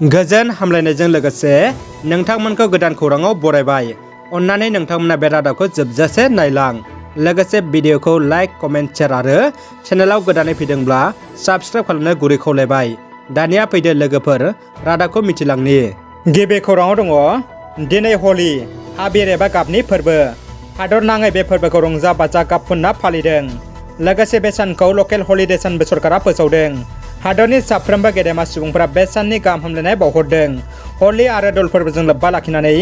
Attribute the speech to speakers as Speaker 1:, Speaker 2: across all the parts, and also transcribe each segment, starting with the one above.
Speaker 1: गोजोन हामलायनायजों लोगोसे नोंथांमोनखौ गोदान खौराङाव बरायबाय। अन्नानै नोंथांमोना बे रादाबखौ जोबजासे नायलां। लोगोसे भिडिअखौ लाइक, कमेन्ट, शेयार आरो चेनेलाव गोदानै फैदोंब्ला साबस्क्राइब खालामनो गुरै खावलायबाय। दानिया फैदो लोगोफोर रादाबखौ मिथिलांनि। गिबि खौराङाव दङ दिनै हलि आबिर एबा गाबनि फोरबो। हादर नाङै बे फोरबोखौ रंजा बाजा गाब फुनना फालिदों। लोगोसे बे सानखौ लकेल हलिडे सानबो सरकारा फोसावदों। हादरनि साफ्रोमबो गेदेमा सुबुंफोरा बे साननि गाहाम हामलायनाय बावहरदों। हलि आरो दल फोरबोजों लोब्बा लाखिनानै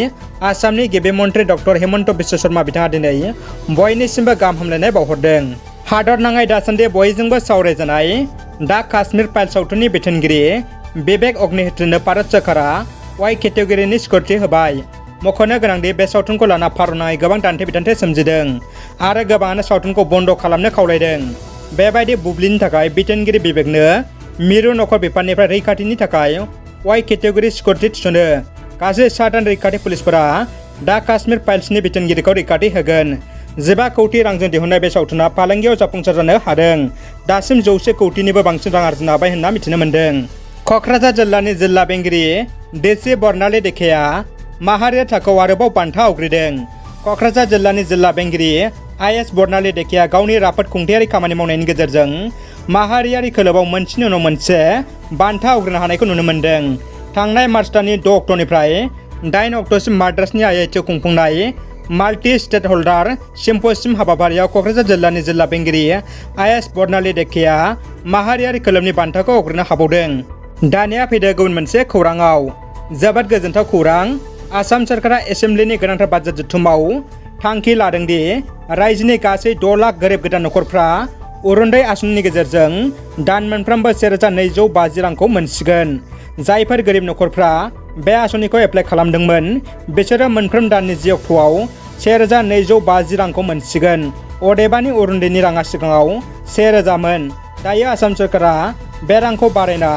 Speaker 1: आसामनि गिबि मन्त्रि डक्टर हेमन्त बिश्व शर्मा बिथाङा दिनै बयनिसिमबो गाहाम हामलायनाय बावहरदों। हादर नाङै दासान्दि बयजोंबो सावरायजानाय दा काश्मीर फाइल सावथुननि बिथोनगिरि बिबेक अग्निहोत्रीनो भारत सोरखारा वाइ केटेगरिनि सिकिउरिटि होबाय। मख'नो गोनांदि बे सावथुनखौ लाना भारतनाङै गोबां दान्थे बिदान्थे सोमजिदों आरो गोबाङानो सावथुनखौ बन्द' खालामनो खावलायदों। बेबायदि बुब्लिनि थाखाय बिथोनगिरि बिबेकनो मिरु नखर बिफाननिफ्राय रैखाथिनि थाखाय वाइ केटेगरि सिकिउरिटि थिसनो। गासै 7 रैखाथि पुलिसफोरा दा काश्मीर फाइल्सनि बिथोनगिरिखौ रैखाथि होगोन। 15 कौटि रांजों दिहुननाय बे सावथुना फालांगियाव जाफुंसार जानो हादों। दासिम 100 कौटिनिबो बांसिन रां आरजिनो हाबाय होनना मिथिनो मोन्दों। क'क्राझार जिल्लानि जिल्ला बेंगिरि देसि बर्नाली डेकाया माहारियारि थाखोआव आरोबाव बान्था आवग्रिदों। क'क्राझार जिल्लानि जिल्ला बेंगिरि आइ.एस. बर्नाली डेकाया गावनि राफोद खुंथायारि खामानि मावनायनि गेजेरजों माहारियारि खोलोबाव मोनसेनि उनाव मोनसे बान्था आवग्रिनो हानायखौ नुनो मोन्दों। थांनाय मार्च दाननि 6 अक्ट'निफ्राय 8 अक्ट'सिम माद्रासनि आइ.आइ.टि.आव खुंफुंनाय माल्टि स्टेट हल्डार सिम्प'सियम हाबाफारियाव क'क्राझार जिल्लानि जिल्ला बेंगिरि आइ.एस. बर्नाली डेकाया माहारियारि खोलोबनि बान्थाखौ आवग्रिनो हाबावदों। दानिया फैदो गुबुन मोनसे खौराङाव। जोबोद गोजोनथाव खौरां। आसाम सोरखारा एसेम्ब्लिनि गोनांथार बाजेट जथुमाव थांखि लादोंदि रायजोनि गासै 6 लाख गोरिब गोदान नखरफ्रा अरुणोदय आसनिनि गेजेरजों दान मोनफ्रोमबो 1250 रांखौ मोनसिगोन। जायफोर गोरिब नखरफ्रा बे आसनिखौ एप्लाइ खालामदोंमोन बिसोरो मोनफ्रोम दाननि 10 अक्ट'आव 1250 रांखौ मोनसिगोन। अदेबानि अरुणोदयनि राङा सिगाङाव 1000मोन। दायो आसाम सोरखारा बे रांखौ बारायना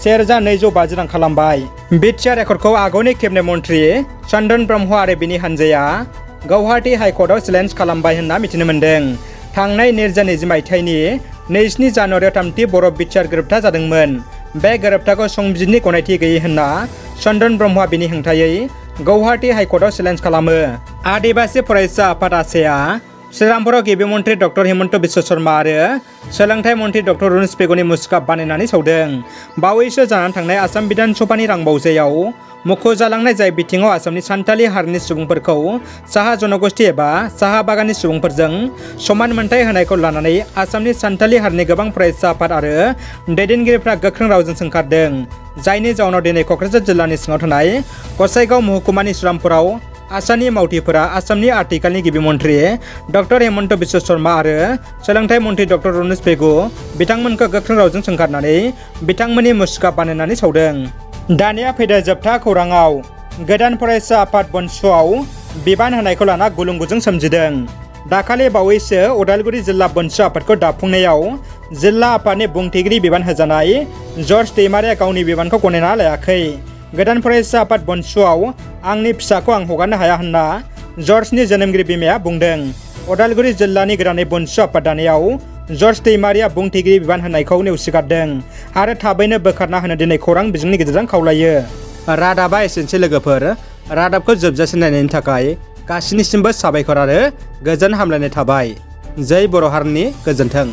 Speaker 1: 1250 रां खालामबाय। बिटिआर रेकर्डखौ आगुनि केबिनेट मन्त्रि चन्दन ब्रह्म आरो बिनि हानजाया गुवाहाटी हाइकर्टआव चेलेन्ज खालामबाय होनना मिथिनो मोन्दों। थांनाय 2020 मायथाइनि 2 जानुवारियाव 3थि बर' बिटिआर गोरोबथा जादोंमोन। बे गोरोबथाखौ संबिजिरनि गनायथि गैयै होनना चन्दन ब्रह्मआ बिनि हेंथायै गुवाहाटी हाइकर्टआव चेलेन्ज खालामो। आदिबासि फरायसा आफाद आसाया श्रीरामपुराव गिबि मन्त्रि डक्टर हेमन्त बिश्व शर्मा आरो सोलोंथाइ मन्त्रि डक्टर रुनुस पेगुनि मुसुखा बानायनानै सावदों। बावैसो जानानै थांनाय आसाम बिधान सभानि रांबावजायाव मख'जालांनाय जाय बिथिङाव आसामनि सान्थालि हारिनि सुबुंफोरखौ साहा जनगोष्ठी एबा साहा बागाननि सुबुंफोरजों समान मोनथाय होनायखौ लानानै आसामनि सान्थालि हारिनि गोबां फरायसा आफाद आरो दैदेनगिरिफ्रा गोख्रों रावजों सोंखारदों। जायनि जाउनाव दिनै क'क्राझार जिल्लानि सिङाव थानाय गसाइगाव महकुमानि श्रीरामपुराव आसामनि मावथिफोरा आसामनि आथिखालनि गिबि मन्त्रि डक्टर हेमन्त बिश्व शर्मा आरो सोलोंथाइ मन्त्रि डक्टर रुनुस पेगु बिथांमोनखौ गोख्रों रावजों सोंखारनानै बिथांमोननि मुसुखा बानायनानै सावदों। दानिया फैदो जोबथा खौराङाव। गोदान फरायसा आफाद बनस'आव बिबान होनायखौ लाना गुलुं गुजुं सोमजिदों। दाखालि बावैसो उदालगुरि जिल्ला बनस' आफादखौ दाफुंनायाव जिल्ला आफादनि बुंथिगिरि बिबान होजानाय जर्ज दैमारिया गावनि बिबानखौ गनायना लायाखै। गोदान फरायसा आफाद बनस'आव आंनि फिसाखौ आं हगारनो हाया होनना जर्जनि जोनोमगिरि बिमाया बुंदों। उदालगुरि जिल्लानि गोदानै बनस' आफाद दानायाव जर्ज दैमारिया बुंथिगिरि बिबान होनायखौ नेवसिगारदों आरो थाबैनो बोखारना होनो दिनै खौरां बिजोंनि गेजेरजों खावलायो। रादाबा एसेनोसै लोगोफोर। रादाबखौ जोबजासिम नायनायनि थाखाय गासिनिसिमबो साबायखर आरो गोजोन हामलायनाय थाबाय। जै बर' हारिनि गोजोन्थों।